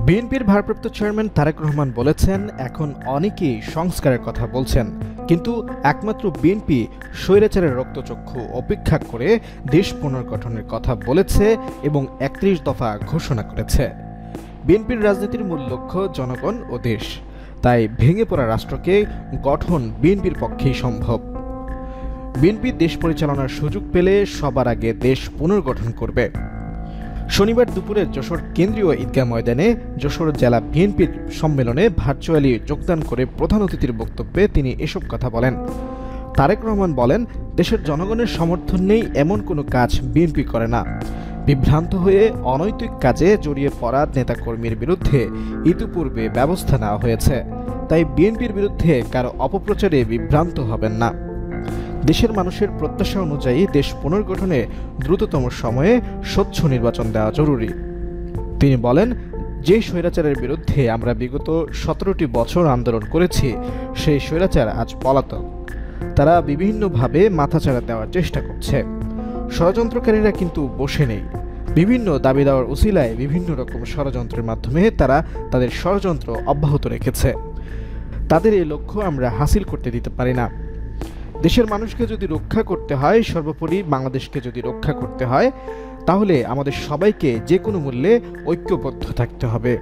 বিএনপির ভারপ্রাপ্ত চেয়ারম্যান তারেক রহমান বলেছেন, এখন অনেকেই সংস্কারের কথা বলছেন, কিন্তু একমাত্র বিএনপি স্বৈরাচারের রক্তচক্ষু উপেক্ষা করে দেশ পুনর্গঠনের কথা বলেছে এবং ৩১ দফা ঘোষণা করেছে। বিএনপির রাজনীতির মূল লক্ষ্য জনগণ ও দেশ, তাই ভেঙে পড়া রাষ্ট্রকে গঠন বিএনপির পক্ষেই সম্ভব। বিএনপি দেশ পরিচালনার সুযোগ পেলে সবার আগে দেশ পুনর্গঠন করবে। শনিবার দুপুরে যশোর কেন্দ্রীয় ঈদগাহ ময়দানে যশোর জেলা বিএনপির সম্মেলনে ভার্চুয়ালি যোগদান করে প্রধান অতিথির বক্তব্যে তিনি এসব কথা বলেন। তারেক রহমান বলেন, দেশের জনগণের সমর্থন নেই এমন কোনো কাজ বিএনপি করে না। বিভ্রান্ত হয়ে অনৈতিক কাজে জড়িয়ে পড়া নেতাকর্মীর বিরুদ্ধে ইতিপূর্বে ব্যবস্থা নেওয়া হয়েছে, তাই বিএনপির বিরুদ্ধে কারো অপপ্রচারে বিভ্রান্ত হবেন না। দেশের মানুষের প্রত্যাশা অনুযায়ী দেশ পুনর্গঠনে দ্রুততম সময়ে স্বচ্ছ নির্বাচন দেওয়া জরুরি। তিনি বলেন, যে স্বৈরাচারের বিরুদ্ধে আমরা বিগত ১৭টি বছর আন্দোলন করেছি, সেই স্বৈরাচার আজ পলাতক। তারা বিভিন্নভাবে মাথাচাড়া দেওয়ার চেষ্টা করছে। ষড়যন্ত্রকারীরা কিন্তু বসে নেই। বিভিন্ন দাবি দেওয়ার উসিলায় বিভিন্ন রকম ষড়যন্ত্রের মাধ্যমে তারা তাদের ষড়যন্ত্র অব্যাহত রেখেছে। তাদের এই লক্ষ্য আমরা হাসিল করতে দিতে পারি না। দেশের মানুষকে যদি রক্ষা করতে হয়, সর্বোপরি বাংলাদেশকে যদি রক্ষা করতে হয়, তাহলে আমাদের সবাইকে যে কোনো মূল্যে ঐক্যবদ্ধ থাকতে হবে।